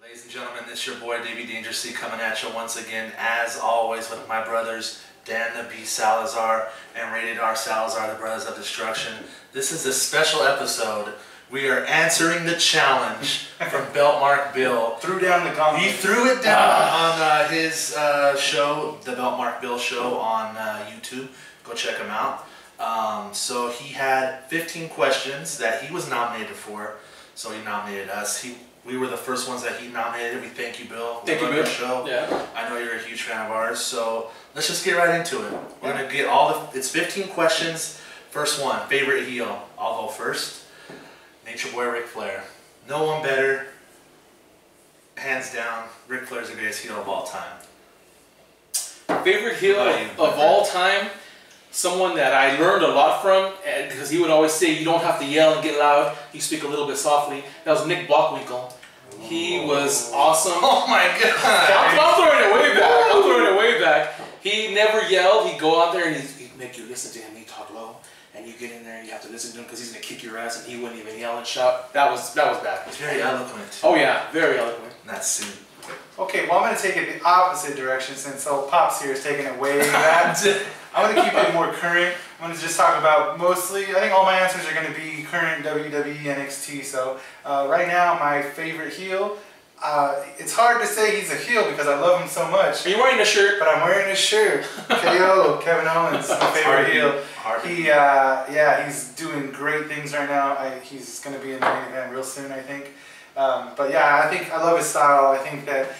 Ladies and gentlemen, it's your boy Davey Dangerously coming at you once again, as always, with my brothers Dan the B Salazar and Rated R Salazar, the Brothers of Destruction. This is a special episode. We are answering the challenge from BeltMark Bill. Threw down the gauntlet. He threw it down on his show, the BeltMark Bill show on YouTube. Go check him out. So he had 15 questions that he was nominated for. So he nominated us. We were the first ones that he nominated. We thank you, Bill. Thank you, Bill. Show. Yeah. I know you're a huge fan of ours. So let's just get right into it. We're gonna get it's 15 questions. First one, favorite heel. I'll go first. Nature Boy Ric Flair. No one better. Hands down, Ric Flair's the greatest heel of all time. Favorite heel of all time, someone that I learned a lot from, because he would always say you don't have to yell and get loud, you speak a little bit softly. That was Nick Bockwinkel. He was awesome. Oh my god! I'm throwing it way back. I'm throwing it way back. He never yelled. He'd go out there and he'd make you listen to him. He'd talk low, and you get in there and you have to listen to him because he's gonna kick your ass, and he wouldn't even yell and shout. That was bad. He's very eloquent. Oh yeah, very eloquent. That suit. Okay, well I'm going to take it the opposite direction since old Pops here is taking it way back. I'm going to keep it more current. I'm going to just talk about mostly, I think all my answers are going to be current WWE NXT. So right now my favorite heel, it's hard to say he's a heel because I love him so much. Are you wearing a shirt? But I'm wearing his shirt. KO, Kevin Owens, my favorite heel. Yeah, he's doing great things right now. He's going to be in the main event real soon, I think. But yeah, I love his style. I think that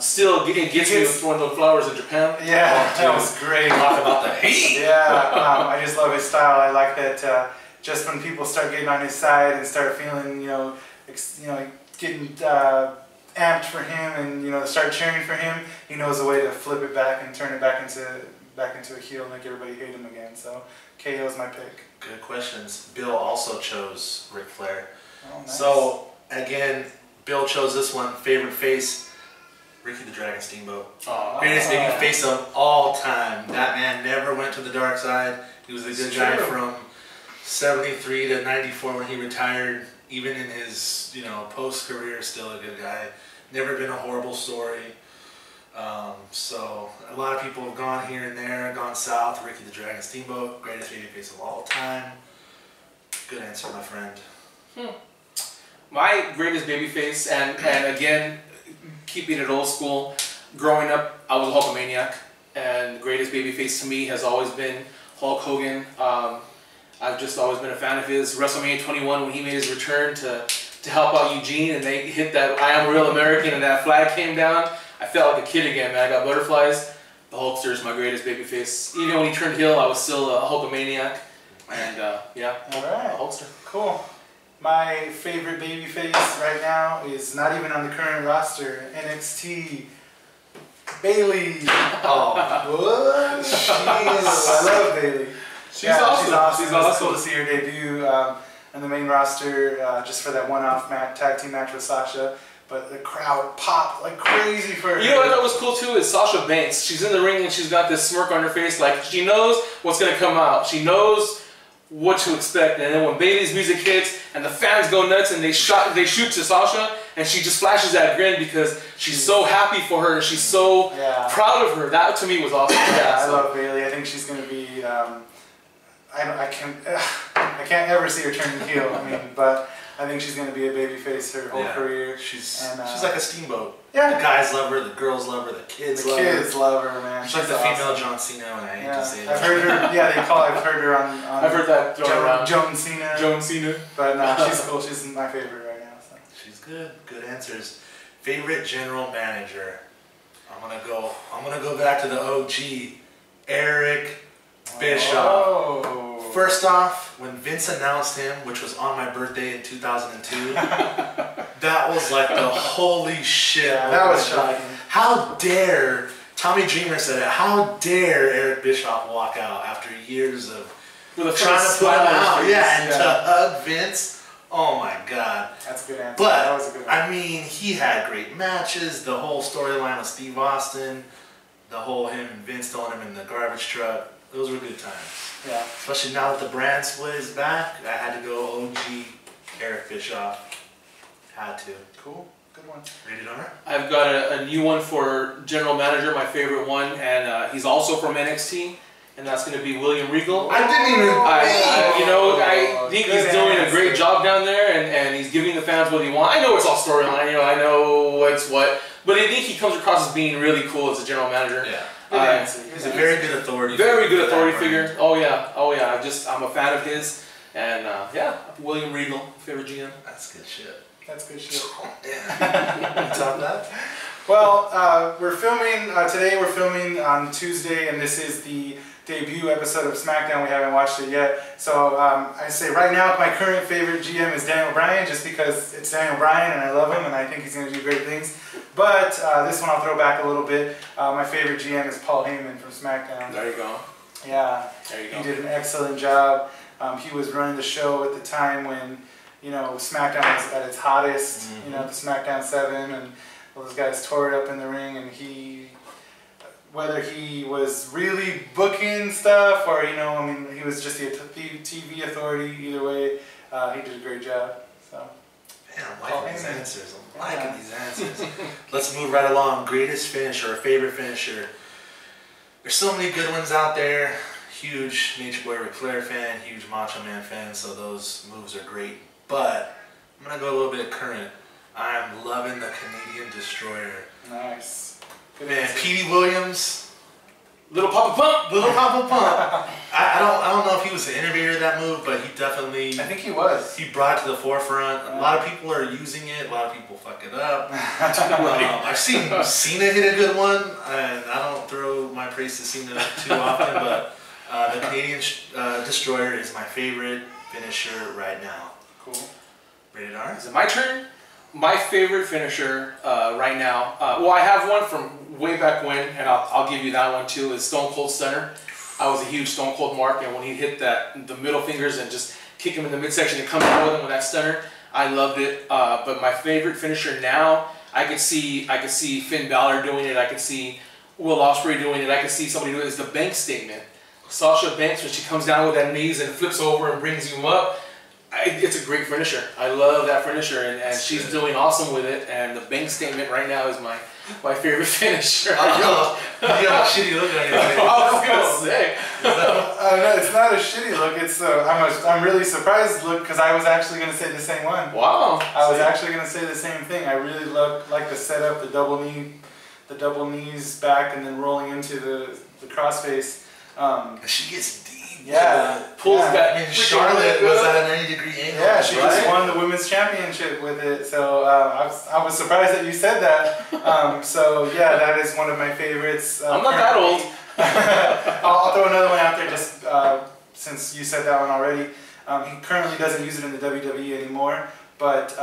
still it gets me with throwing the flowers in Japan. Yeah, that was great. Talk about the heat. Yeah, I just love his style. I like that just when people start getting on his side and start feeling, getting amped for him and start cheering for him, he knows a way to flip it back and turn it back into a heel and make everybody hate him again. So KO is my pick. Good questions. Bill also chose Ric Flair. Oh, nice. So again, Bill chose this one. Favorite face, Ricky the Dragon Steamboat. Greatest baby face of all time. That man never went to the dark side. He was a good guy from 73 to 94 when he retired. Even in his post career, still a good guy. Never been a horrible story. So a lot of people have gone here and there, gone south. Ricky the Dragon Steamboat, greatest baby face of all time. Good answer, my friend. My greatest babyface, and again, keeping it old school, growing up, I was a Hulkamaniac, and the greatest babyface to me has always been Hulk Hogan. I've just always been a fan of his. WrestleMania 21, when he made his return to help out Eugene, and they hit that I Am a Real American, and that flag came down, I felt like a kid again, man. I got butterflies. The Hulkster is my greatest babyface. Even when he turned heel, I was still a Hulkamaniac, and yeah, all right, Hulkster. Cool. My favorite babyface right now is not even on the current roster. NXT, Bayley. Oh, what? I love Bayley. She's awesome. She's awesome. It's cool to see her debut on the main roster just for that one-off tag team match with Sasha. But the crowd popped like crazy for her. You know what I thought was cool too is Sasha Banks. She's in the ring and she's got this smirk on her face, like she knows what's gonna come out. She knows what to expect, and then when Bayley's music hits and the fans go nuts and they shoot to Sasha, and she just flashes that grin because she's so happy for her and she's so proud of her. That to me was awesome. I love Bayley. I think she's going to be. I can't ever see her turning heel. But I think she's going to be a babyface her whole career. She's like a steamboat. Yeah. The guys love her, the girls love her, the kids love her. The kids love her, man. She's like the female John Cena, and I hate to say it. I've heard her. I've heard her on. I've heard that thrown around. Joan Cena. Joan Cena. But no, she's cool. She's my favorite right now. So. She's good. Good answers. Favorite general manager. I'm gonna go back to the OG, Eric Bischoff. Oh. First off, when Vince announced him, which was on my birthday in 2002, that was like the holy shit. Yeah, that was shocking. How dare, Tommy Dreamer said it, how dare Eric Bischoff walk out after years of trying to put him out. And to hug Vince, oh my God. That's a good answer. But, that was a good one. I mean, he had great matches, the whole storyline with Steve Austin, the whole him and Vince throwing him in the garbage truck. Those were good times. Yeah. Especially now that the brand split is back, I had to go OG Eric Bischoff. Had to. Cool. Good one. Rated R? I've got a new one for General Manager, my favorite one, and he's also from NXT, and that's going to be William Regal. I didn't even. I think he's doing a great job down there, and he's giving the fans what they want. I know it's all storyline, I know what's what, but I think he comes across as being really cool as a general manager. Yeah. He's a very good authority. Very good authority figure. Oh yeah. I'm a fan of his, and William Regal, favorite GM. That's good shit. That's good shit. Yeah. Top of that? Well, we're filming, today we're filming on Tuesday, and this is the debut episode of SmackDown. We haven't watched it yet. So I say right now my current favorite GM is Daniel Bryan, just because it's Daniel Bryan and I love him and I think he's going to do great things. But this one I'll throw back a little bit. My favorite GM is Paul Heyman from SmackDown. There you go. Yeah, there you go. He did an excellent job. He was running the show at the time when, SmackDown was at its hottest, the SmackDown 7, and all those guys tore it up in the ring, and whether he was really booking stuff or, he was just the TV authority, either way, he did a great job. So. Man, I'm liking these answers. I'm liking these answers. Let's move right along. Greatest finisher, or favorite finisher. There's so many good ones out there. Huge Nature Boy Ric Flair fan, huge Macho Man fan, so those moves are great. But I'm going to go a little bit current. I'm loving the Canadian Destroyer. Nice. Good man, Petey Williams. Little Papa Pump! Little Papa Pump. I don't know if he was the innovator of that move, but he definitely... I think he was. He brought it to the forefront. A lot of people are using it. A lot of people fuck it up. I've seen Cena hit a good one, and I don't throw my praise to Cena too often, but the Canadian Destroyer is my favorite finisher right now. Cool. Rated R? Is it my turn? My favorite finisher right now, well, I have one from way back when, and I'll give you that one too, is Stone Cold Stunner. I was a huge Stone Cold mark, and when he hit the middle fingers and just kick him in the midsection and come down with him with that stunner, I loved it. But my favorite finisher now, I could see Finn Balor doing it, I could see Will Ospreay doing it, I could see somebody doing it, is the bank statement. Sasha Banks, when she comes down with that knees and flips over and brings you up, it's a great finisher. I love that finisher, and she's doing awesome with it. And the bank statement right now is my favorite finisher. You have a shitty look on your face. I was gonna say. No, it's not a shitty look. It's I'm really surprised look, because I was actually gonna say the same one. Wow. I was actually gonna say the same thing. I really like the setup, the double knees back, and then rolling into the crossface. She gets deep. Yeah. Pulls back. I mean, Charlotte was at a 90-degree angle. Yeah, she just won the women's championship with it. So I was surprised that you said that. So yeah, that is one of my favorites. I'm not that old. I'll throw another one out there just since you said that one already. He currently doesn't use it in the WWE anymore, but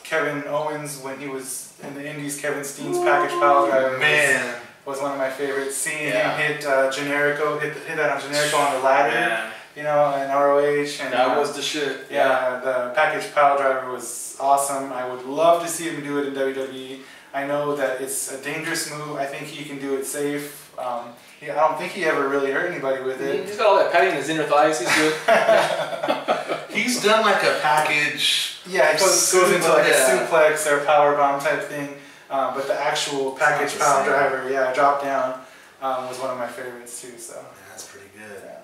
Kevin Owens, when he was in the Indies, Kevin Steen's package pile driver was one of my favorites. Seeing him hit Generico, hit that on Generico on the ladder, in ROH. And, that was the shit. Yeah, the package pile driver was awesome. I would love to see him do it in WWE. I know that it's a dangerous move. I think he can do it safe. I don't think he ever really hurt anybody with it. He's got all that padding in his inner thighs. He's good. He's done like a package. Yeah, it goes into like a suplex or power bomb type thing. But the actual package pile driver, drop down, was one of my favorites too. So that's pretty good. Yeah.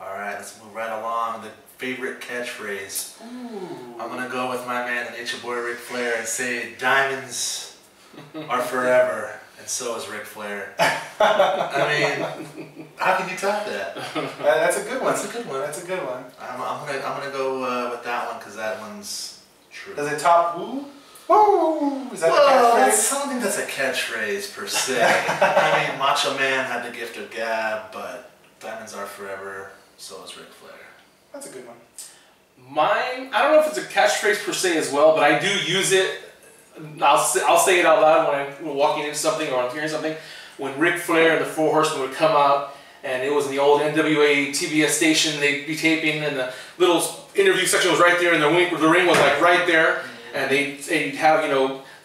All right, let's move right along. The favorite catchphrase. Ooh. I'm gonna go with my man, the Nature Boy Ric Flair, and say diamonds are forever, and so is Ric Flair. I mean, how can you top that? That's a good one. That's a good one. That's a good one. I'm gonna go with that one because that one's true. Does it top woo? Woo! Is that a catchphrase? I don't think that's a catchphrase per se. I mean, Macho Man had the gift of gab, but diamonds are forever, so is Ric Flair. That's a good one. Mine, I don't know if it's a catchphrase per se as well, but I do use it. I'll say it out loud when I'm walking into something or I'm hearing something. When Ric Flair and the Four Horsemen would come out, and it was in the old NWA TBS station, they'd be taping, and the little interview section was right there, and the ring was like right there. And they'd have,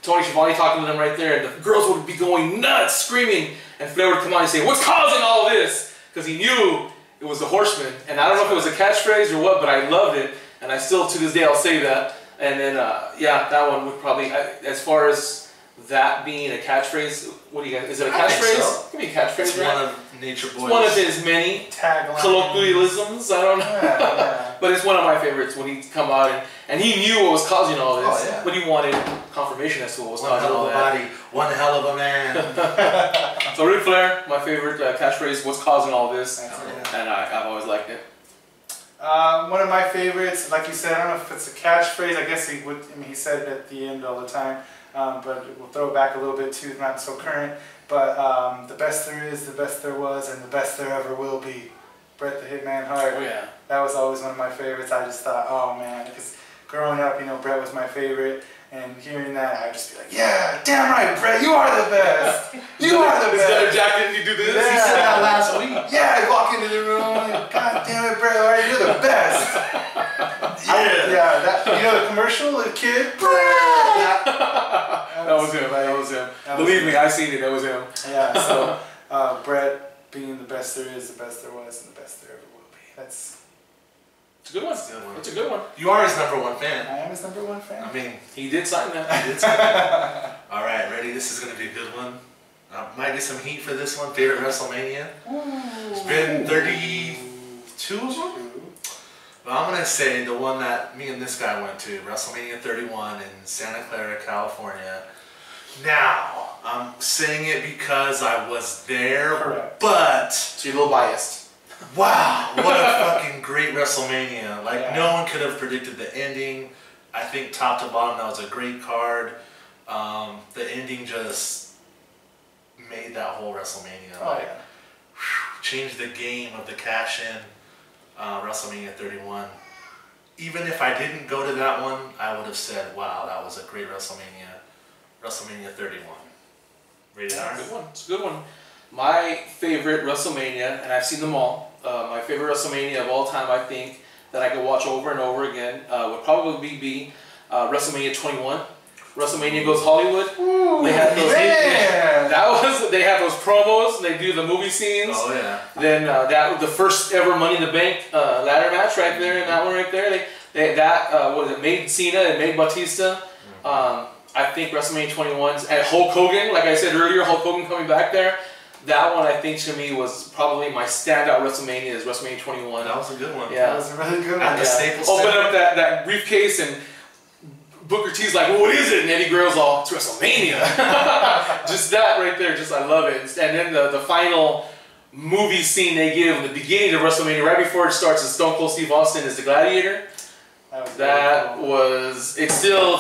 Tony Schiavone talking to them right there, and the girls would be going nuts, screaming, and Flair would come on and say, "What's causing all this?" Because he knew it was the Horsemen. And I don't know if it was a catchphrase or what, but I loved it, and I still, to this day, I'll say that. And then, yeah, that one would probably, as far as that being a catchphrase, what do you guys, is it a catchphrase? So. It can be a catchphrase, It's right? one of Nature Boy's. It's one of his many tagline colloquialisms, I don't know. Yeah. But it's one of my favorites when he come out and he knew what was causing all this, Oh, yeah. but he wanted confirmation as to what was One causing hell all of a that. body, one hell of a man. So Ric Flair, my favorite catchphrase, what's causing all this, That's and I've always liked it. One of my favorites, like you said, I don't know if it's a catchphrase. I guess he would. I mean, he said it at the end all the time. But we'll throw it back a little bit too, not so current. But the best there is, the best there was, and the best there ever will be. Bret the Hitman Hart. Oh yeah. That was always one of my favorites. I just thought, oh man, because growing up, you know, Bret was my favorite. And hearing that, I'd just be like, yeah, damn right, Bret, you are the best. You are the best. Leather jacket, and you do this. Yeah. He said that last week. Yeah, I'd walk into the room, and, God damn it, Bret Hart, you're the best. Yeah, that, you know the commercial, the kid, Bret. That was him. That was him. Believe me, I seen it. That was him. Yeah, so Bret being the best there is, the best there was, and the best there ever will be. That's. It's a good one. It's a good one. You are his #1 fan. I am his #1 fan. I mean, He did sign that. all right, ready? This is going to be a good one. Might get some heat for this one. Favorite WrestleMania? It's been 32 of them. But I'm going to say the one that me and this guy went to, WrestleMania 31 in Santa Clara, California. Now, I'm saying it because I was there, Correct. but So you're a little biased. wow, what a fucking great WrestleMania. Like, Yeah. no one could have predicted the ending. I think top to bottom, that was a great card. The ending just made that whole WrestleMania. Oh, Like, yeah. changed the game of the cash-in, WrestleMania 31. Even if I didn't go to that one, I would have said, wow, that was a great WrestleMania. WrestleMania 31. Rated R? Good one. It's a good one. My favorite WrestleMania, and I've seen them all. My favorite WrestleMania of all time, I think, that I could watch over and over again, would probably be WrestleMania 21. WrestleMania Goes Hollywood. Ooh, They had those. man. They have those promos. And they do the movie scenes. Oh, yeah. Then that was the first ever Money in the Bank ladder match right there, and that one right there. What was it? Made Cena and made Batista. I think WrestleMania 21's and Hulk Hogan. Like I said earlier, Hulk Hogan coming back there. That one, I think, to me, was probably my standout WrestleMania. Is WrestleMania 21. That was a good one. Yeah. That was a really good At one. the Staples Open Center. up that briefcase and Booker T's like, well, what is it? And Eddie Guerrero's all, it's WrestleMania. Just that right there, I love it. And then the final movie scene they give in the beginning of WrestleMania, right before it starts, is Stone Cold Steve Austin as the Gladiator. That was It still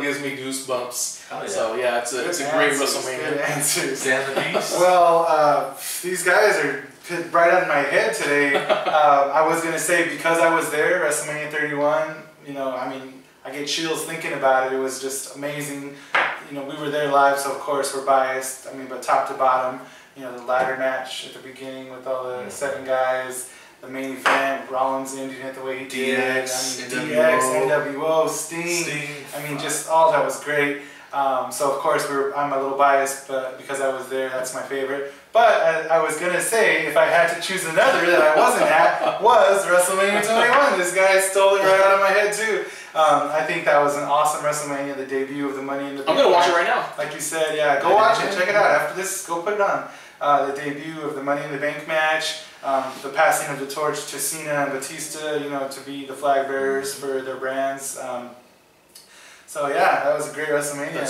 gives me goosebumps. Oh, yeah. So yeah, it's a great WrestleMania. Good answers. Dan the Beast. Well, these guys are right on my head today. I was gonna say, because I was there, WrestleMania 31. You know, I mean, I get chills thinking about it. It was just amazing. You know, we were there live, so of course we're biased. I mean, but top to bottom, you know, the ladder match at the beginning with all the 7 guys. The main event, Rollins ending it the way he did. DX, I mean, DX, NWO, Sting. I mean, just all that was great. So of course I'm a little biased, but because I was there, that's my favorite. But I was gonna say, if I had to choose another that I wasn't at, was WrestleMania 21. This guy stole it right out of my head too. I think that was an awesome WrestleMania, the debut of the Money in the Bank. I'm gonna watch it right now. Like you said, yeah, go watch it, check it out. After this, go put it on. The debut of the Money in the Bank match, the passing of the torch to Cena and Batista, you know, to be the flag bearers for their brands. So yeah, that was a great WrestleMania.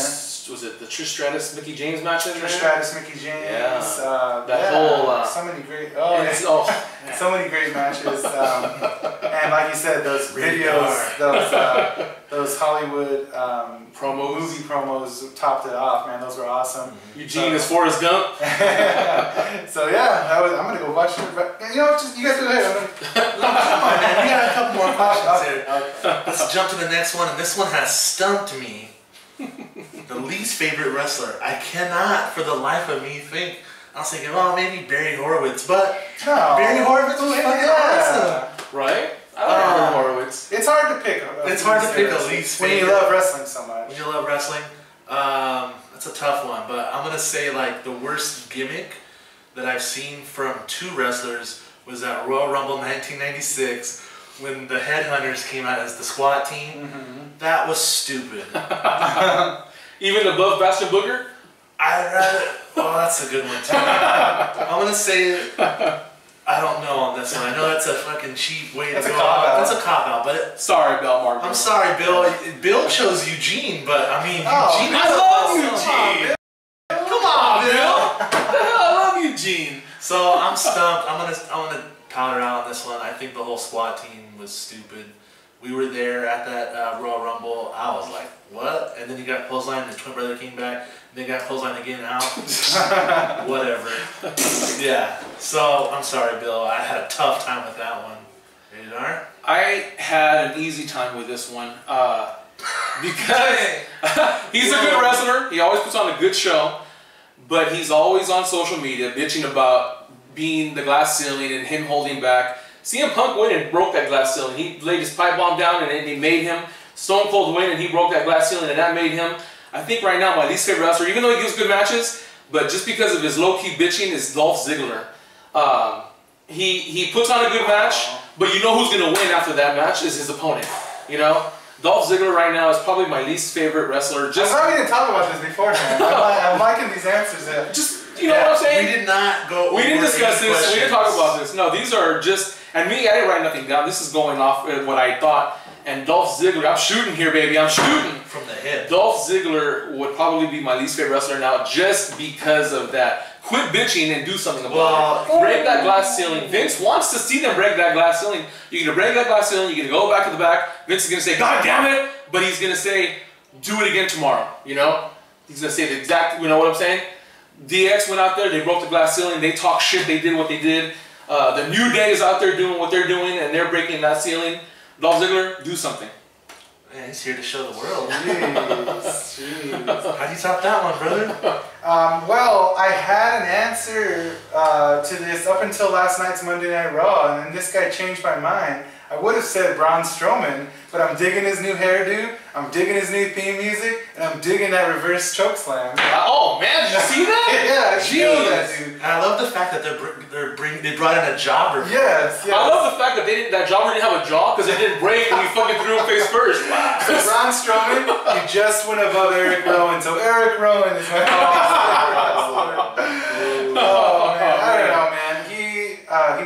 Was it the Trish Stratus Mickey James match in there? Trish Stratus, Mickey James. Yeah. That whole. So many great. So many great matches. And like you said, those videos, those Hollywood promos, movie promos topped it off. Man, those were awesome. Eugene is Forrest Gump. So yeah, I'm gonna go watch it. You know, just you guys go ahead. Come on, man. We got a couple more questions here. Okay. Let's jump to the next one, and this one has stumped me. The least favorite wrestler. I cannot, for the life of me, think. I was thinking, well, maybe Barry Horowitz, but No. Barry Horowitz was fucking awesome. Right? I like Horowitz. It's hard to pick. It's hard to pick a least when you favorite. love wrestling so much. When you love wrestling, that's a tough one. But I'm gonna say like the worst gimmick that I've seen from 2 wrestlers was that Royal Rumble 1996 when the Headhunters came out as the SWAT team, that was stupid. Even above Bastion Booger? I'd rather. Oh, that's a good one too. I'm gonna say. I don't know on this one. I know that's a fucking cheap way to go. That's a cop out, but sorry, BeltMark. I'm sorry, Bill. Bill chose Eugene, but I mean, Eugene. I love Eugene. Come on, Bill. I love Eugene. So I'm stumped. I'm gonna powder out on this one. I think the whole SWAT team was stupid. We were there at that Royal Rumble. I was like, what? And then you got clothesline, and the twin brother came back. Then got clothesline again out. Whatever. Yeah. So I'm sorry, Bill. I had a tough time with that one. Dar? I had an easy time with this one because he's a good wrestler. He always puts on a good show, but he's always on social media bitching about being the glass ceiling and him holding back. CM Punk went and broke that glass ceiling. He laid his pipe bomb down and it made him. Stone Cold win and he broke that glass ceiling and that made him, I think right now, my least favorite wrestler, even though he gives good matches, but just because of his low-key bitching, is Dolph Ziggler. He puts on a good match, but you know who's going to win after that match is his opponent. You know? Dolph Ziggler right now is probably my least favorite wrestler. I thought we didn't talk about this beforehand. I'm liking these answers. You know what I'm saying? We did not go. We didn't discuss this. We didn't talk about this. No, these are just, and me, I didn't write nothing down. This is going off what I thought. And Dolph Ziggler, I'm shooting here, baby. I'm shooting. From the hip. Dolph Ziggler would probably be my least favorite wrestler now just because of that. Quit bitching and do something about it. Break that glass ceiling. Vince wants to see them break that glass ceiling. You're going to break that glass ceiling. You're going to go back to the back. Vince is going to say, God damn it. But he's going to say, do it again tomorrow. You know? He's going to say the exact, you know what I'm saying? DX went out there. They broke the glass ceiling. They talk shit. They did what they did. The New Day is out there doing what they're doing, and they're breaking that ceiling. Dolph Ziggler, do something. Man, he's here to show the world. Jeez. How'd you top that one, brother? Well, I had an answer to this up until last night's Monday Night Raw, and then this guy changed my mind. I would have said Braun Strowman, but I'm digging his new hairdo, I'm digging his new theme music, and I'm digging that reverse chokeslam. Oh man, did you see that? Yeah, I feel that, dude. And I love the fact that they brought in a jobber. Yes. I love the fact that that jobber didn't have a jaw because it didn't break and we fucking threw him face first. So Braun Strowman, he just went above Eric Rowan, so Eric Rowan is my Oh man, I don't know, man.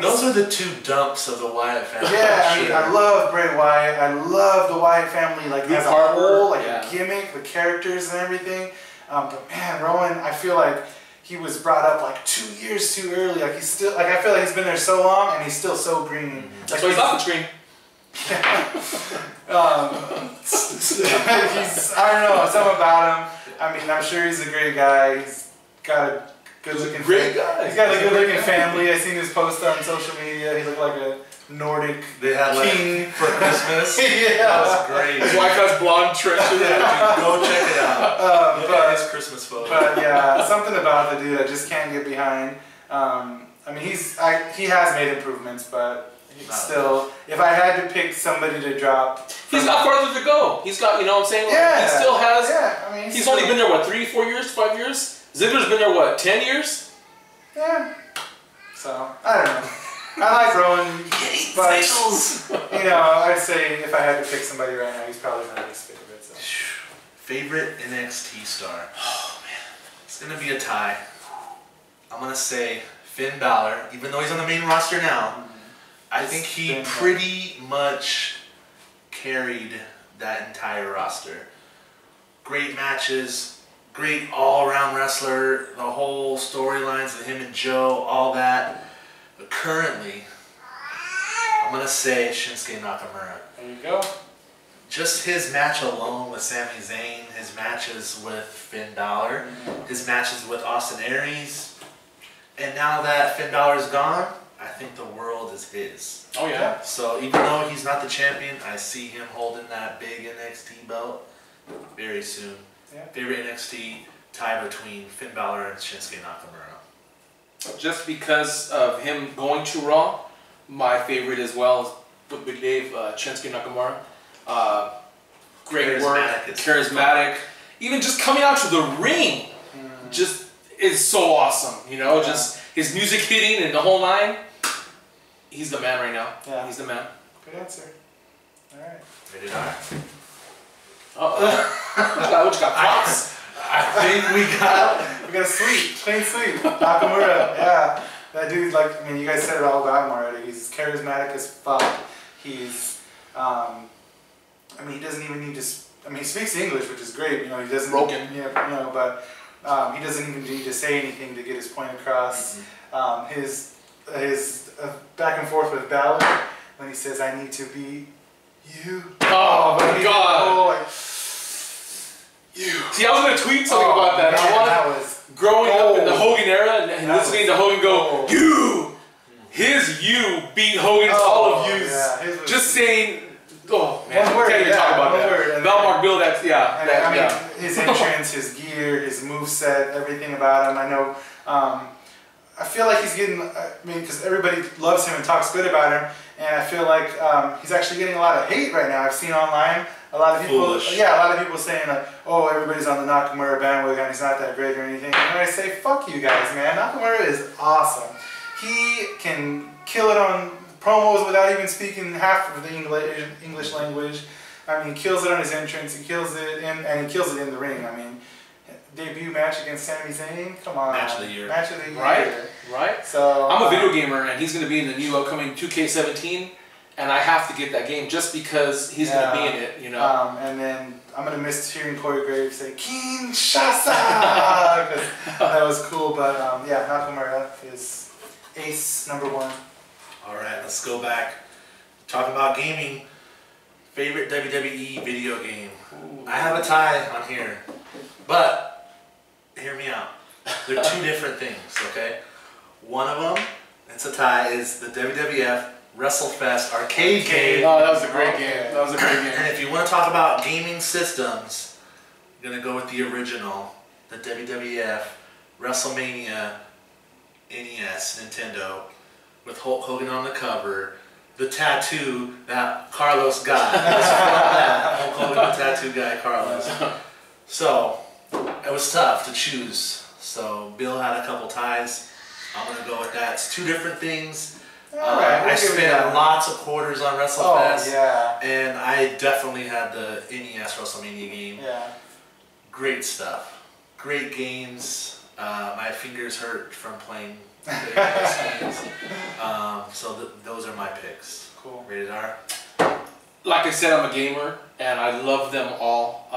Those are the two dumps of the Wyatt family. Yeah, I mean, I love Bray Wyatt. I love the Wyatt family, like as a whole, like a gimmick, the characters and everything. But man, Rowan, I feel like he was brought up like 2 years too early. Like he's still, like I feel like he's been there so long and he's still so green. That's why he's off the screen. I don't know, something about him. I mean, I'm sure he's a great guy. He's got a good-looking guy. He's got a good-looking family. I seen his post on social media. He looked like a Nordic king for Christmas. Yeah, that was great. His wife has blonde tresses. Yeah, go check it out. Look at his Christmas photo. But yeah, something about the dude I just can't get behind. I mean, he has made improvements, but still, if I had to pick somebody to drop, he's got farther to go. He's got, you know what I'm saying? Like, yeah, he still has. Yeah, I mean, he's only been there what, 3, 4 years, 5 years. Ziggler's been there what, 10 years? Yeah. So I don't know. I like Rowan, but you know, I'd say if I had to pick somebody right now, he's probably my least favorite. So. Favorite NXT star? Oh man, it's gonna be a tie. I'm gonna say Finn Balor, even though he's on the main roster now. I think he pretty much carried that entire roster. Great matches. Great all-around wrestler, the whole storylines of him and Joe, all that. But currently, I'm going to say Shinsuke Nakamura. There you go. Just his match alone with Sami Zayn, his matches with Finn Balor, his matches with Austin Aries. And now that Finn Balor's gone, I think the world is his. Oh yeah. So even though he's not the champion, I see him holding that big NXT belt very soon. Yeah. Favorite NXT tie between Finn Balor and Shinsuke Nakamura. Just because of him going to Raw, my favorite as well is with Big Dave, Shinsuke Nakamura. Great work, charismatic. Even just coming out to the ring, just is so awesome. You know, just his music hitting and the whole line. He's the man right now. Yeah. He's the man. Good answer. All right. Rated R. What you got? Pops? I think we got a sweep, clean sweep. Nakamura, yeah. That dude, like, I mean, you guys said it all about him already. He's charismatic as fuck. He's, I mean, he doesn't even need to, I mean, he speaks English, which is great. You know, he doesn't, Broken. but he doesn't even need to say anything to get his point across. His back and forth with Balor, when he says, "I need to be you." Oh my God. Like, you. See, I was gonna tweet something about that. Man, I wanted, that was growing up in the Hogan era and listening to Hogan go, "You." His "you" beat Hogan's all of yous. Yeah, just saying. Oh man, one word, can't even talk about that. BeltMark Bill, that's I mean, his entrance, his gear, his moveset, everything about him. I know. I feel like he's getting. I mean, because everybody loves him and talks good about him, and I feel like he's actually getting a lot of hate right now. I've seen online a lot of people. Foolish. Yeah, a lot of people saying like, "Oh, everybody's on the Nakamura bandwagon. He's not that great or anything." And I say, "Fuck you guys, man. Nakamura is awesome. He can kill it on promos without even speaking half of the English language. I mean, he kills it on his entrance. He kills it and he kills it in the ring. I mean, debut match against Sami Zayn. Come on, Match of the year. Match of the year. Right. So I'm a video gamer, and he's going to be in the new upcoming 2K17, and I have to get that game just because he's going to be in it. You know. And then I'm gonna miss hearing Corey Graves say Kinshasa because that was cool. But yeah, Nakamura is ace #1. All right, let's go back. Talking about gaming, favorite WWE video game. Ooh. I have a tie on here, but hear me out. They're two different things, okay? One of them, it's a tie, is the WWF WrestleFest arcade game. Oh, that was a great game. That was a great game. And if you want to talk about gaming systems, you're gonna go with the original, the WWF WrestleMania NES Nintendo, with Hulk Hogan on the cover, the tattoo that Carlos got. Hulk Hogan, the tattoo guy, Carlos. So it was tough to choose. So Bill had a couple ties. I'm gonna go with that. It's two different things. I spent lots of quarters on WrestleFest, and I definitely had the NES WrestleMania game. Yeah. Great stuff. Great games. My fingers hurt from playing games. So those are my picks. Cool. Rated R. Like I said, I'm a gamer, and I love them all.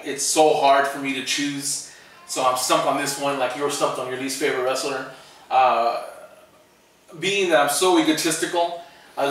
It's so hard for me to choose, so I'm stumped on this one like you're stumped on your least favorite wrestler. Being that I'm so egotistical, I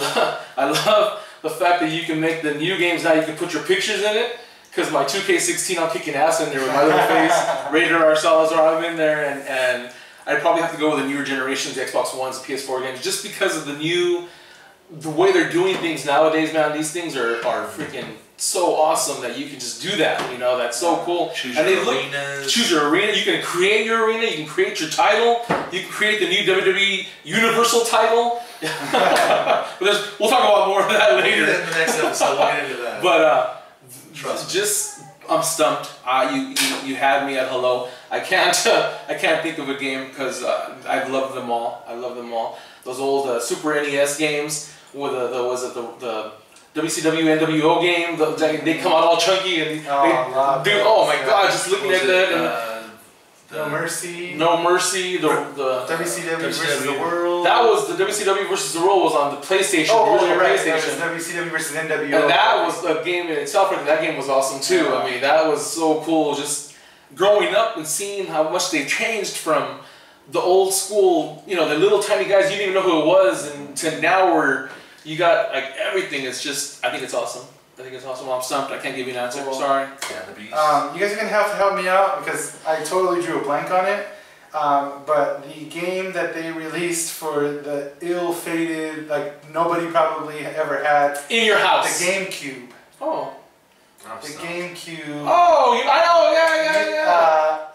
love the fact that you can make the new games now, you can put your pictures in it, because my 2K16, I'm kicking ass in there with my little face. Rated R Salazar, I'm in there, and I'd probably have to go with the newer generations, the Xbox Ones, the PS4 games, just because of the way they're doing things nowadays, man. These things are freaking so awesome that you can just do that, you know, that's so cool. Choose your arena, you can create your arena, you can create your title, you can create the new WWE Universal title. But we'll talk about more of that later. In the next episode, we'll get into that. But trust me. I'm stumped. You had me at hello. I can't think of a game because I've loved them all. I love them all. Those old Super NES games with the WCW NWO game. They come out all chunky and oh my God! Just looking at that No Mercy. No Mercy. The WCW versus the World. That was the WCW versus the World was on the PlayStation. PlayStation. That was WCW versus NWO. And that was a game in itself. That game was awesome too. I mean, that was so cool. Just growing up and seeing how much they've changed from the old school, you know, the little tiny guys you didn't even know who it was, and to now where you got like everything. It's just, I think it's awesome. I think it's awesome. I'm stumped. I can't give you an answer. Cool. Sorry. Yeah, the beast. You guys are going to have to help me out because I totally drew a blank on it. But the game that they released for the ill-fated, like nobody probably ever had. In your house. The GameCube. Oh. The GameCube. Oh, I know.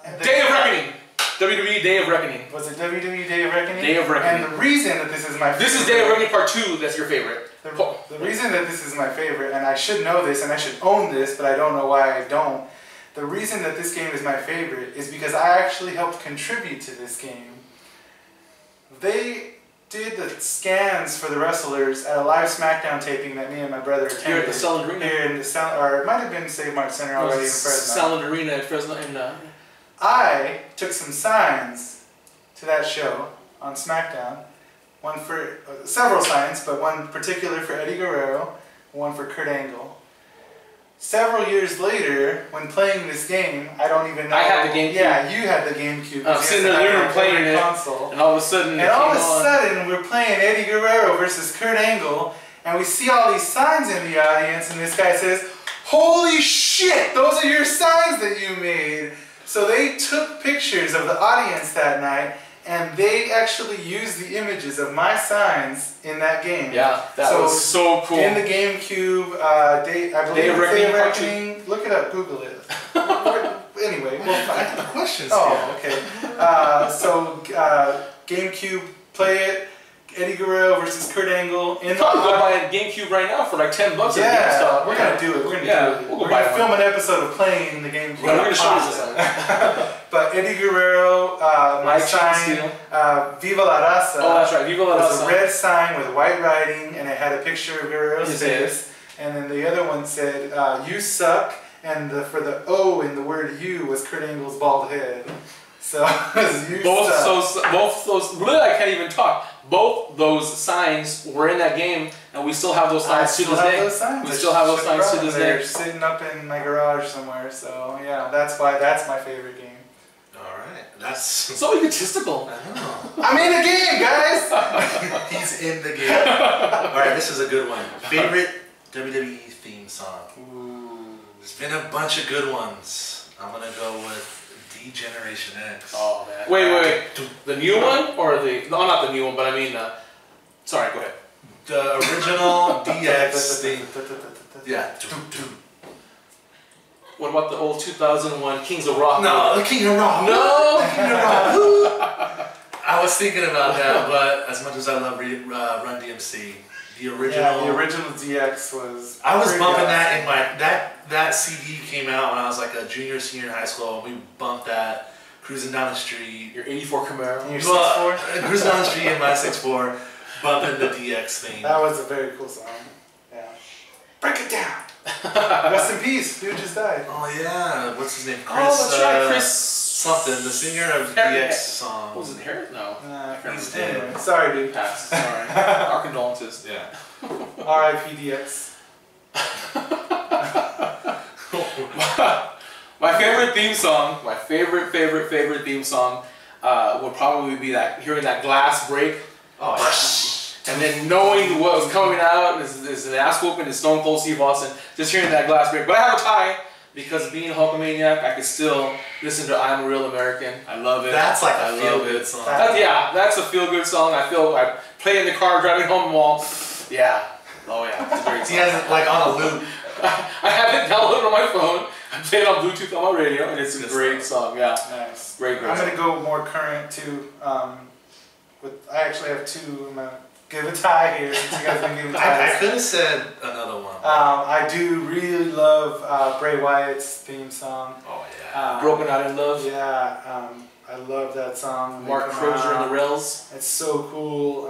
Yeah. Day of Reckoning. WWE Day of Reckoning. Was it WWE Day of Reckoning? Day of Reckoning. And the reason that this is my favorite... This is Day of Reckoning Part 2, that's your favorite. The reason that this is my favorite, and I should know this, and I should own this, but I don't know why I don't. The reason that this game is my favorite is because I actually helped contribute to this game. They did the scans for the wrestlers at a live SmackDown taping that me and my brother attended. Here at the Selland Arena. Here in the or it might have been Save Mart Center already in Fresno. Selland Arena in Fresno. I took some signs to that show on SmackDown. One for several signs, but one particular for Eddie Guerrero, one for Kurt Angle. Several years later, when playing this game, I don't even know. I had the GameCube. Yeah, you had the GameCube. I'm sitting in the living room playing it, console. and all of a sudden, we're playing Eddie Guerrero versus Kurt Angle, and we see all these signs in the audience, and this guy says, "Holy shit! Those are your signs that you made." So they took pictures of the audience that night, and they actually used the images of my signs in that game. Yeah, that was so cool. In the GameCube, I believe Day of Reckoning. Look it up, Google it. Anyway, we'll find the questions. Oh, okay. GameCube, play it. Eddie Guerrero versus Kurt Angle in the. Probably go buy a GameCube right now for like $10 at GameStop. We're gonna do it. We're gonna do it. We're gonna film an episode of playing the GameCube. We're gonna show this. But Eddie Guerrero, my sign, Viva la Raza. Oh, that's right, Viva la Raza. It was a red sign with white writing, and it had a picture of Guerrero's face. And then the other one said, "You suck," and for the O in the word "you" was Kurt Angle's bald head. So you both suck. those. Really, I can't even talk. Both those signs were in that game, and we still have those signs to this day. We still have those signs to this day. They're sitting up in my garage somewhere. So yeah, that's why that's my favorite game. That's so egotistical. I know. I'm in the game, guys. He's in the game. All right, this is a good one. Favorite WWE theme song. Ooh. There's been a bunch of good ones. I'm gonna go with D-Generation X. Oh man. Wait. The new one or the? No, not the new one, but I mean. Sorry, go ahead. The original DX theme. Yeah. What about the old 2001 Kings of Rock? No, the King of Rock. No, the King of Rock. I was thinking about that, but as much as I love Run DMC, the original. Yeah, the original DX was. I was bumping that in my that CD came out when I was like a junior, senior in high school. And we bumped that cruising down the street. Your '84 Camaro. Your 6'4". Cruising down the street in my 6'4", bumping the DX thing. That was a very cool song. Yeah. Break it down. Rest in peace. Dude just died. Oh yeah, what's his name? Chris. Oh, that's right, Chris. Something. The singer of the DX song. Was it Harris? No. He's dead. Anyway, sorry, dude. Passed. Sorry. Our condolences. Yeah. R.I.P. DX. My favorite theme song. My favorite theme song would probably be hearing that glass break. Oh yeah. And then knowing what was coming out is an ass whooping and Stone Cold Steve Austin, just hearing that glass break. But I have a tie because being a Hulkamaniac, I could still listen to I'm a Real American. I love it. That's like a feel-good song. That's a feel-good song. I play it in the car driving home all. Yeah. Oh yeah, it's a great song. He has it like on a loop. I have it downloaded on my phone. I play it on Bluetooth on my radio, and it's a great song. Yeah. Nice. Great I'm song. gonna go more current too. I actually have two. I'm gonna give a tie here since you guys been giving ties. I could have said another one. I do really love Bray Wyatt's theme song. Oh yeah. Broken Out in Love. Yeah. I love that song. Mark Crozier and the Rails. It's so cool.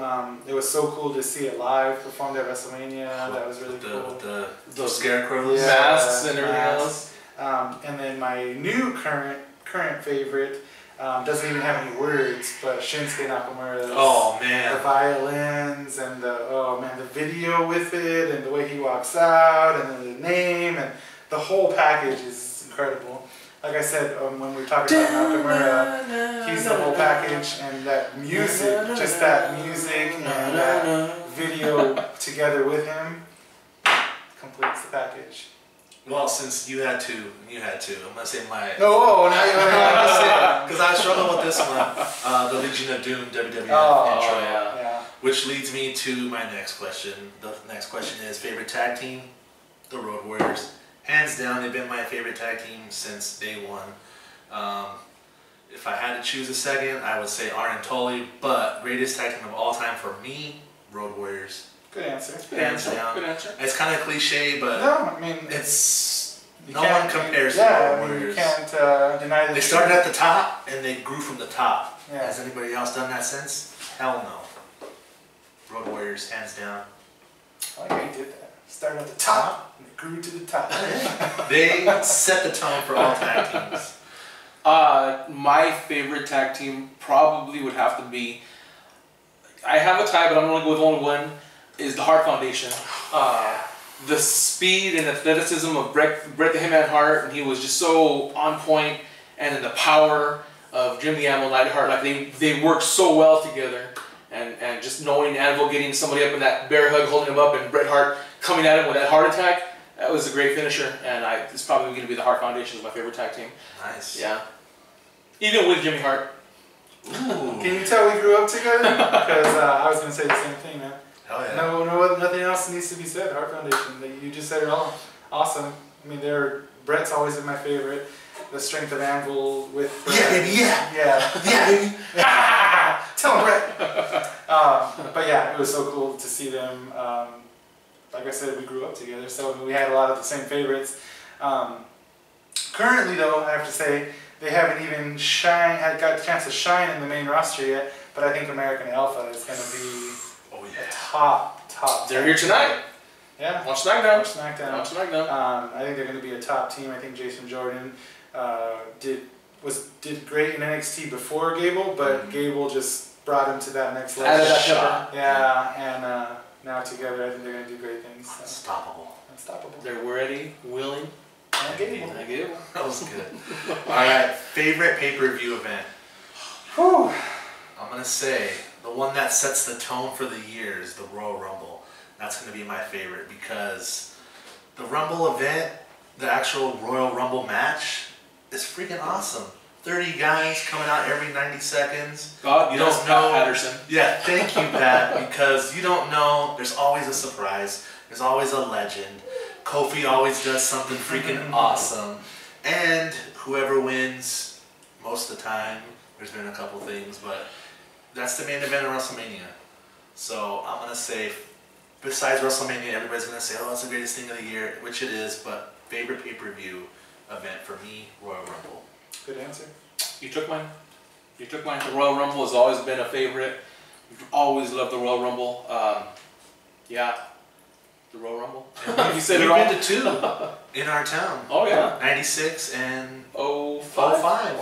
It was so cool to see it live performed at WrestleMania. That was really cool. With the scarecrows, masks, and everything else. And then my new current favorite doesn't even have any words, but Shinsuke Nakamura's. Oh man. The violins and the video with it and the way he walks out and then the name and the whole package is incredible. Like I said, when we were talking about Nakamura, he's the whole package, and that music, just that music and that video together with him completes the package. Well, since you had to, I'm gonna say my. No, now you because I struggle with this one, the Legion of Doom WWF intro, yeah. Which leads me to my next question. The next question is favorite tag team, the Road Warriors. Hands down, they've been my favorite tag team since day one. If I had to choose a second, I would say Arn and Tully, but greatest tag team of all time for me, Road Warriors. Good answer. Hands down. Good answer. It's kind of cliche, but no, I mean no one compares to Road Warriors. You can't deny the. They started at the top and they grew from the top. Yeah. Has anybody else done that since? Hell no. Road Warriors, hands down. I like how you did that. Started at the top and it grew to the top. They set the tone for all tag teams. My favorite tag team probably would have to be, I have a tie, but I'm going to go with only one, is the Hart Foundation. The speed and athleticism of Bret the Hitman Hart, and he was just so on point, and then the power of Jim the Animal Neidhart, like they worked so well together, and just knowing Anvil getting somebody up in that bear hug, holding him up, and Bret Hart coming at him with that heart attack, that was a great finisher, and it's probably going to be the Hart Foundation is my favorite tag team. Nice. Yeah. Even with Jimmy Hart. Ooh. Can you tell we grew up together? Because I was going to say the same thing, man. Hell yeah. No, nothing else needs to be said. Hart Foundation, you just said it all. Awesome. I mean, Bret's always been my favorite. The strength of Anvil with Bret. Yeah, baby, yeah. Yeah. Yeah, baby. Tell him, Bret. But yeah, it was so cool to see them. Like I said, we grew up together, so we had a lot of the same favorites. Currently, though, I have to say, they haven't even got the chance to shine in the main roster yet, but I think American Alpha is going to be a top. They're here tonight. Yeah. Watch SmackDown. Watch SmackDown. Watch SmackDown. I think they're going to be a top team. I think Jason Jordan did great in NXT before Gable, but Gable just brought him to that next level. Added that shot. Yeah, and now together, I think they're going to do great things. So. Unstoppable. They're ready, willing, and Gable. That was good. Alright, favorite pay-per-view event. Whew. I'm going to say the one that sets the tone for the year is the Royal Rumble. That's going to be my favorite because the Rumble event, the actual Royal Rumble match, is freaking awesome. 30 guys coming out every 90 seconds. God, you don't know Patterson. Yeah, thank you, Pat, because you don't know. There's always a surprise. There's always a legend. Kofi always does something freaking awesome. And whoever wins, most of the time, there's been a couple things, but that's the main event of WrestleMania. So I'm going to say, besides WrestleMania, everybody's going to say, oh, it's the greatest thing of the year, which it is, but favorite pay-per-view event for me, Royal Rumble. Good answer. You took mine. The Royal Rumble has always been a favorite. We've always loved the Royal Rumble. Yeah, the Royal Rumble. You said we've been to two in our town. Oh yeah. 96 and 05.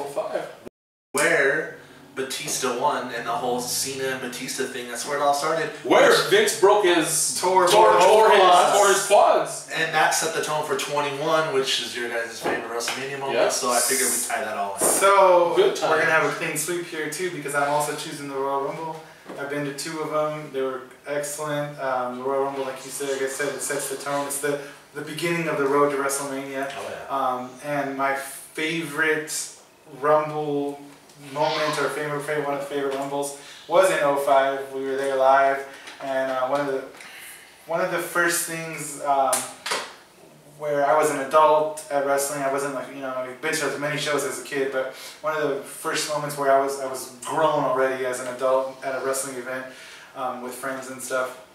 Where Batista won and the whole Cena and Batista thing, that's where it all started. Where Vince broke his tore his quads. And that set the tone for 21, which is your guys' favorite WrestleMania moment. Yes. So I figured we'd tie that all in. So we're going to have a clean sweep here too because I'm also choosing the Royal Rumble. I've been to two of them. They were excellent. The Royal Rumble, like I said, it sets the tone. It's the beginning of the road to WrestleMania. Oh, yeah. And my favorite Rumble moment or one of the favorite Rumbles was in 05. We were there live, and one of the first things where I was an adult at wrestling. I wasn't I've been to many shows as a kid, but one of the first moments where I was grown already as an adult at a wrestling event with friends and stuff,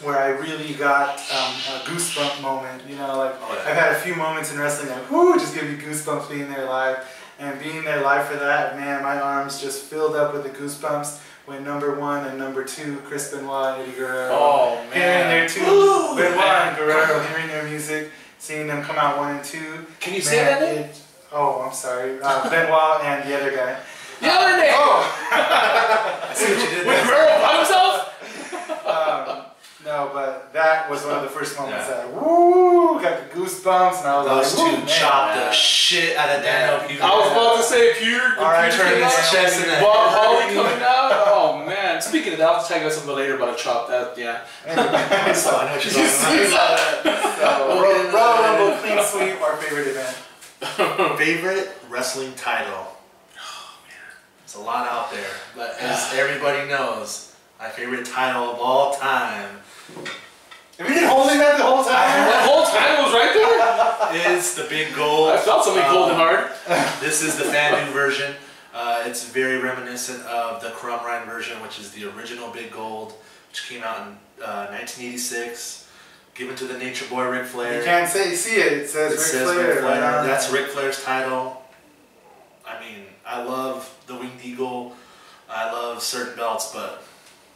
where I really got a goosebump moment. I've had a few moments in wrestling that just give you goosebumps being there live. And being there live for that, man, my arms just filled up with the goosebumps when number 1 and number 2, Chris Benoit and Eddie Guerrero. Oh, man. Hearing their two, Benoit and Guerrero, hearing their music, seeing them come out 1 and 2. Can you say that name? I'm sorry. Benoit and the other guy. The other name! I see what you did there. With Guerrero by himself? No, but that was one of the first moments that got the goosebumps, and I was Those two chopped the shit out of Daniel Peter. I was about to say Peter. Alright, turning his chest in Bob Holly coming out. Oh man! Speaking of that, I'll tell you guys something later about a chop. Yeah. I know what you're talking about. So, Royal Rumble, clean sweep, our favorite event. Favorite wrestling title. Oh man, there's a lot out there, but as everybody knows, my favorite title of all time. Have you been holding that the whole time? That whole time it was right there. Is the big gold. I felt something cold and hard. This is the fan new version. It's very reminiscent of the Crumb version, which is the original big gold, which came out in 1986. Given to the Nature Boy Ric Flair. You can't see it. It says Ric Flair. That's Ric Flair's title. I mean, I love the Winged Eagle. I love certain belts, but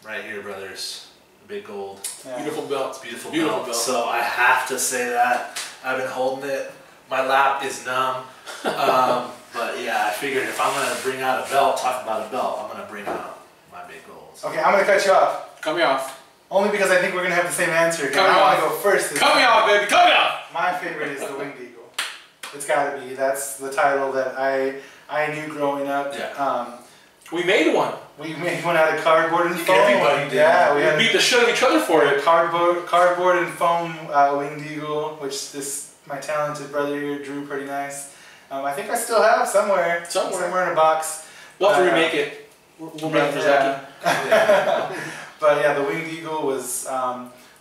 right here, brothers, big gold. Yeah. Beautiful belt. It's a beautiful, Beautiful belt. belt. So I have to say that. I've been holding it. My lap is numb. But yeah, I figured if I'm going to bring out a belt, talk about a belt, I'm going to bring out my big golds. Okay, I'm going to cut you off. Cut me off. Only because I think we're going to have the same answer again. Cut me I want off. to go first. Cut me off, baby. Cut me off. My favorite is the Winged Eagle. It's got to be. That's the title that I knew growing up. Yeah. We made one. We made one out of cardboard and foam. Everybody did. Yeah, We beat the shit out of each other for it. Cardboard and foam Winged Eagle, which my talented brother here drew pretty nice. I think I still have somewhere in a box. We'll have to remake it. We'll make it for Zachy. But yeah, the Winged Eagle was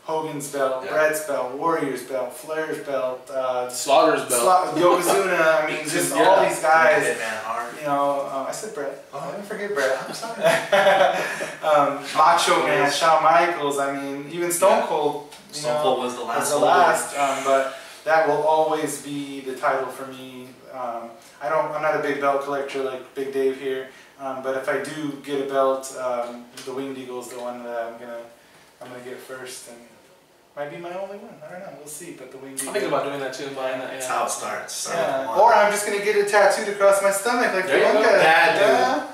Hogan's belt, Yeah. Bret's belt, Warrior's belt, Flair's belt, Slaughter's belt. Yokozuna. I mean, just all these guys. Man, hard. You know, I said Bret. Oh. I didn't forget Bret. I'm sorry. Macho Man, Shawn Michaels. I mean, even Stone Cold. Stone Cold was the last. Was the last. But that will always be the title for me. I'm not a big belt collector like Big Dave here. But if I do get a belt, the Winged Eagle is the one that I'm gonna get first, and might be my only one. I don't know. We'll see. But the Winged Eagle. I'm thinking about doing that too, buying that. That's how it starts. Yeah. Or I'm just gonna get it tattooed across my stomach like There you the one go. guy. That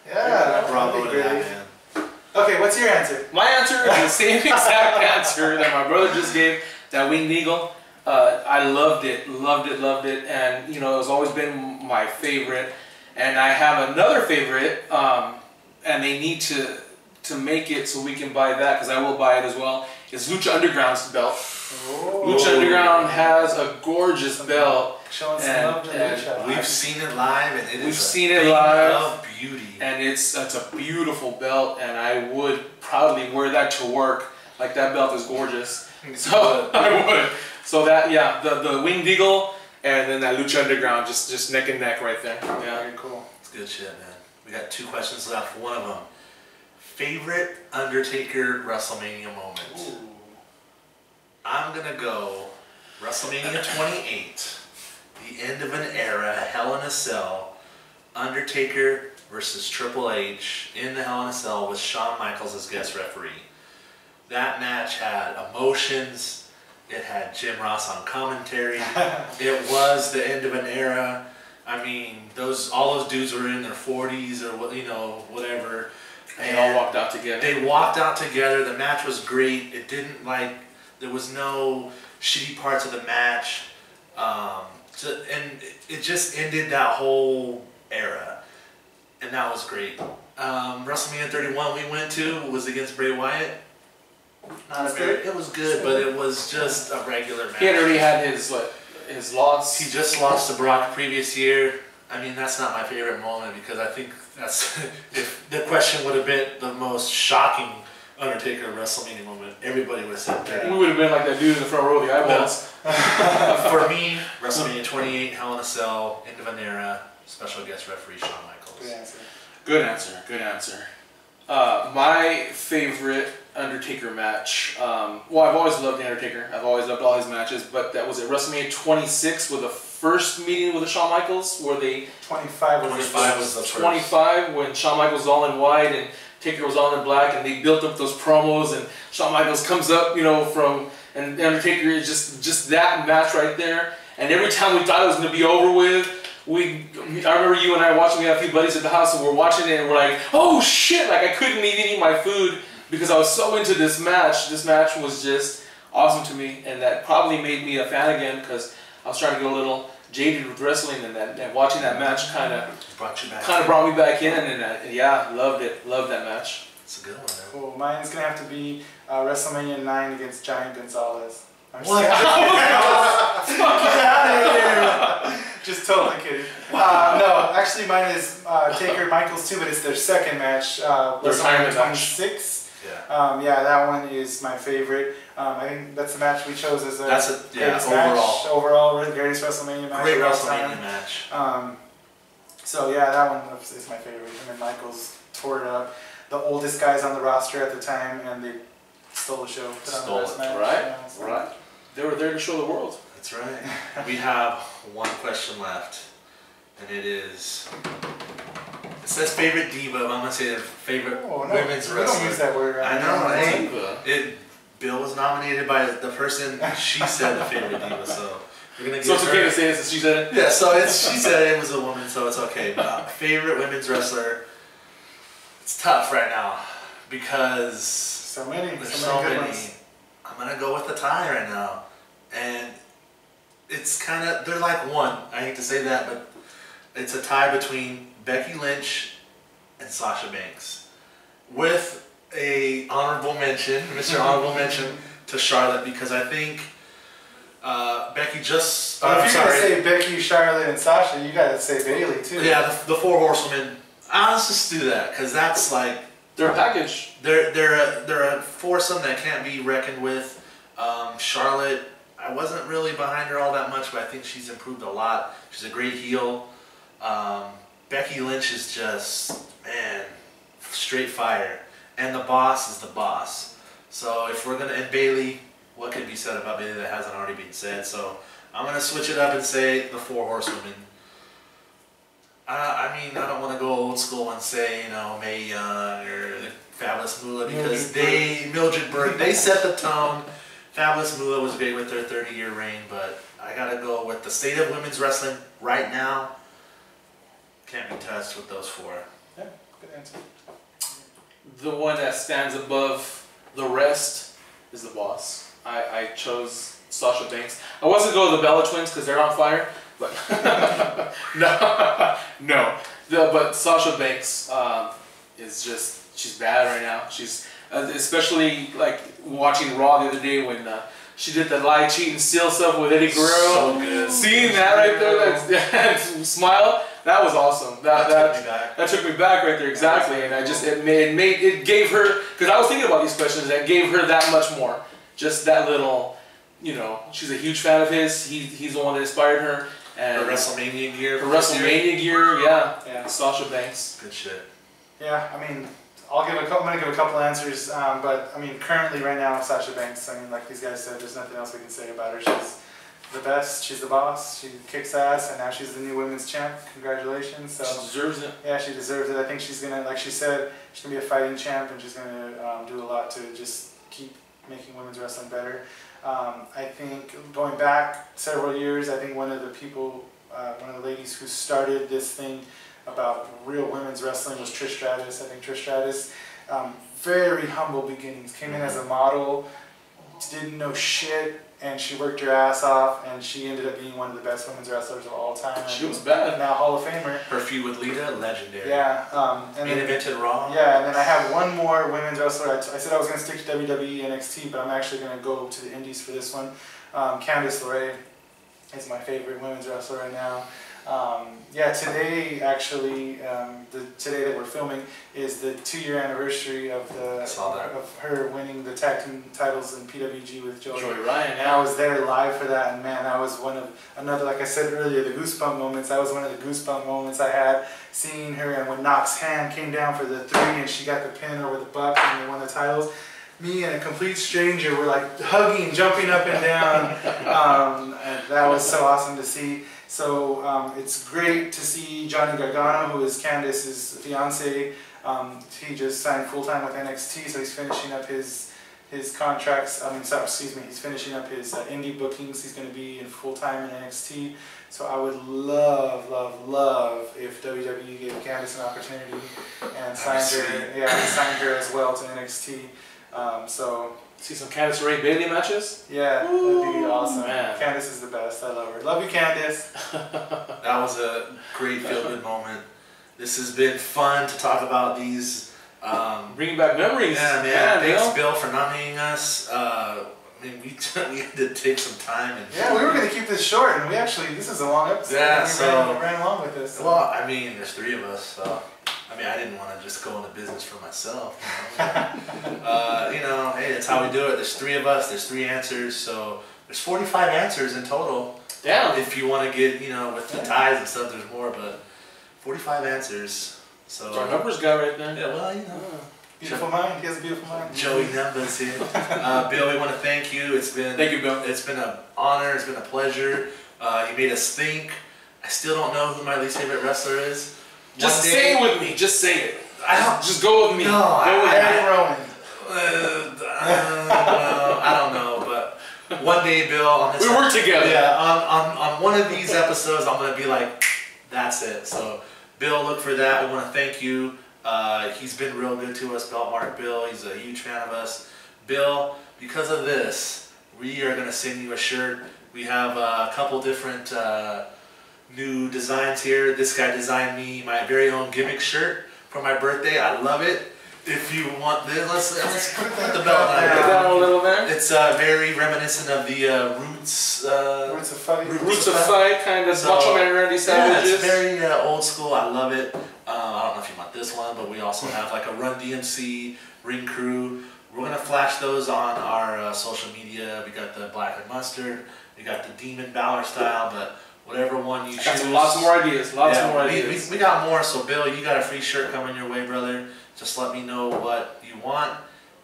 Yeah. Bravo that'd to be that, great. man. Okay, what's your answer? My answer is the same exact answer that my brother just gave. That Winged Eagle. I loved it, and you know, it's always been my favorite. And I have another favorite, and they need to make it so we can buy that, because I will buy it as well. It's Lucha Underground's belt. Oh. Lucha Underground has a gorgeous belt. Showing some And- love to and Lucha. We've seen it live, and it is We've a seen it thing live. of beauty. And it's a beautiful belt, and I would proudly wear that to work. Like, that belt is gorgeous. So I would. So that, yeah, the Winged Eagle, and then that Lucha Underground, just neck and neck right there. Yeah. Very cool. It's good shit, man. We got 2 questions left. One of them. Favorite Undertaker WrestleMania moment? Ooh. I'm gonna go WrestleMania 28, the end of an era, Hell in a Cell, Undertaker versus Triple H in the Hell in a Cell with Shawn Michaels as guest referee. That match had emotions. It had Jim Ross on commentary. It was the end of an era. I mean, all those dudes were in their 40s or whatever. And they all walked out together. They walked out together. The match was great. It didn't there was no shitty parts of the match. And it just ended that whole era. And that was great. WrestleMania 31 we went to was against Bray Wyatt. It was good, but it was just a regular match. He had already had his loss. He just lost to Brock previous year. I mean, that's not my favorite moment, because I think that's if the question would have been the most shocking Undertaker WrestleMania moment, everybody would have said that. We would have been like that dude in the front row of the eyeballs. For me, WrestleMania 28, Hell in a Cell, end of an era, special guest referee Shawn Michaels. Good answer. Good answer. Good answer. My favorite Undertaker match. Well, I've always loved the Undertaker. I've always loved all his matches, but that was at WrestleMania 26 with the first meeting with Shawn Michaels, where they 25 was the first. 25 when Shawn Michaels was all in white and Taker was all in black, and they built up those promos, and Shawn Michaels comes up, and the Undertaker is just that match right there. And every time we thought it was going to be over with, I remember you and I watching. We had a few buddies at the house, and we're watching it, and we're like, "Oh shit!" Like, I couldn't even eat my food because I was so into this match. This match was just awesome to me, and that probably made me a fan again, because I was trying to get a little jaded with wrestling, and watching that match kind of brought me back in, and yeah, loved it. Loved that match. It's a good one, man. Cool. Mine's gonna have to be WrestleMania 9 against Giant Gonzalez. What? Get out of here! Just totally kidding. No, actually mine is Taker Michaels too, but it's their second match. WrestleMania 26. Yeah. Yeah, that one is my favorite. I think that's the match we chose as greatest overall. match. Overall, greatest WrestleMania match. Great of all WrestleMania time. match. So yeah, that one is my favorite. And then Michaels tore it up. The oldest guys on the roster at the time, and they stole the show. Put on the best match. Right? Yeah, so. Right. They were there to show the world. That's right. We have one question left, and it is, It says favorite diva, but I'm gonna say favorite women's we wrestler. don't use that word right now. I know. Bill was nominated by the person she said the favorite diva, so we're gonna. So it's okay to say this since she said it. Yeah, so she said it was a woman, so it's okay. But favorite women's wrestler, it's tough right now because there's so many. Ones. I'm gonna go with the tie right now, and it's kind of they're like one. I hate to say that, but it's a tie between Becky Lynch and Sasha Banks, with a honorable mention, Mr. Honorable Mention to Charlotte, because I think Becky just. If you're gonna say Becky, Charlotte, and Sasha, you gotta say Bailey too. Yeah, the four horsewomen. Let's just do that because that's like they're a package. They're a foursome that can't be reckoned with. Charlotte, I wasn't really behind her all that much, but I think she's improved a lot. She's a great heel. Becky Lynch is just, man, straight fire. And the boss is the boss. So if we're gonna, and Bailey, what could be said about Bailey that hasn't already been said? So I'm gonna switch it up and say the four horsewomen. I mean, I don't want to go old school and say, Mae Young or the Fabulous Moolah, because Mildred Burke, they set the tone. Fabulous Moolah was great with their 30-year reign, but I gotta go with the state of women's wrestling right now. Can't be touched with those four. Yeah, good answer. The one that stands above the rest is the boss. I chose Sasha Banks. I wasn't going to the Bella Twins because they're on fire, but no. But Sasha Banks is just, she's bad right now. She's especially like watching Raw the other day when she did the lie, cheat, and steal stuff with Eddie Guerrero. So good. Seeing that right there, that smile. That was awesome. That took me back right there, exactly. And I just it gave her, because I was thinking about these questions, that gave her that much more. Just that little, she's a huge fan of his. He's the one that inspired her. And her WrestleMania gear. Her WrestleMania gear, yeah. Sasha Banks. Good shit. Yeah, I mean, I'm gonna give a couple answers, but I mean, currently right now, Sasha Banks. I mean, like these guys said, there's nothing else we can say about her. She's the best. She's the boss. She kicks ass, and now she's the new women's champ. Congratulations. So, she deserves it. Yeah, she deserves it. I think she's gonna, like she said, she's gonna be a fighting champ, and she's gonna do a lot to just keep making women's wrestling better. I think going back several years, I think one of the ladies who started this thing about real women's wrestling was Trish Stratus. I think Trish Stratus, very humble beginnings, came in as a model, didn't know shit, and she worked her ass off, and she ended up being one of the best women's wrestlers of all time. She was bad. Now Hall of Famer. Her feud with Lita, legendary. Yeah. And then invented Raw. Yeah, and then I have one more women's wrestler. I said I was going to stick to WWE NXT, but I'm actually going to go to the Indies for this one. Candice LeRae is my favorite women's wrestler right now. Yeah, today actually, today that we're filming is the 2-year anniversary of her winning the tag team titles in PWG with Joey Ryan. And I was there live for that, and man, that was another, like I said earlier, the goosebump moments. That was one of the goosebump moments I had seeing her, and when Knox's hand came down for the 3 and she got the pin over the Buck and they won the titles. Me and a complete stranger were like hugging, jumping up and down, and that was so awesome to see. So it's great to see Johnny Gargano, who is Candice's fiance. He just signed full-time with NXT, so he's finishing up his contracts. He's finishing up his indie bookings. He's going to be in full-time in NXT. So I would love, love, love if WWE gave Candice an opportunity and signed her. Yeah, signed her as well to NXT. See some Candice LeRae Bailey matches? Yeah, that'd be awesome. Man. Candice is the best. I love her. Love you, Candice. That was a great feel-good moment. This has been fun to talk about these. Bringing back memories. Yeah, man. Thanks, Bill, for nominating us. I mean, we had to take some time. Yeah, we were going to keep this short, and this is a long episode. Yeah, we ran along with this. So. Well, I mean, there's 3 of us, so. I mean, I didn't want to just go into business for myself. Hey, that's how we do it. There's 3 of us. There's 3 answers. So there's 45 answers in total. Damn. If you want to get, with the ties and stuff, there's more, but 45 answers. So it's our numbers guy right there. Yeah, well, Beautiful mind. He has a beautiful mind. Joey Numbers here. Bill, we want to thank you. Thank you, Bill. It's been an honor. It's been a pleasure. You made us think. I still don't know who my least favorite wrestler is. Just say it with me. Just say it. Just go with me. No, I don't know, but one day, Bill, on this we work together. Yeah, on one of these episodes, I'm gonna be like, that's it. So, Bill, look for that. We want to thank you. He's been real good to us, BeltMark Bill. He's a huge fan of us. Bill, because of this, we are gonna send you a shirt. We have a couple different new designs here. This guy designed me my very own gimmick shirt for my birthday. I love it. If you want this, let's put the belt on. Put that on a little bit. It's very reminiscent of the Roots. Roots of Fight. Roots of Fight, kind of Macho Man Randy Savages. Yeah, it's very old school. I love it. I don't know if you want this one, but we also have like a Run DMC, Ring Crew. We're gonna flash those on our social media. We got the Black and Mustard. We got the Demon Balor style, but whatever one you choose. Got lots more ideas. Lots more ideas. We got more. So Bill, you got a free shirt coming your way, brother. Just let me know what you want,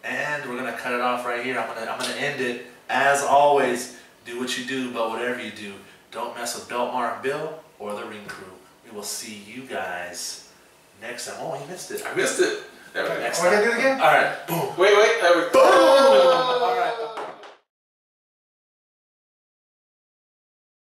and we're gonna cut it off right here. I'm gonna end it as always. Do what you do, but whatever you do, don't mess with BeltMark Bill or the Ring Crew. We will see you guys next time. Oh, you missed it. I missed it. Next We're time. gonna do it again. All right. Boom. Wait.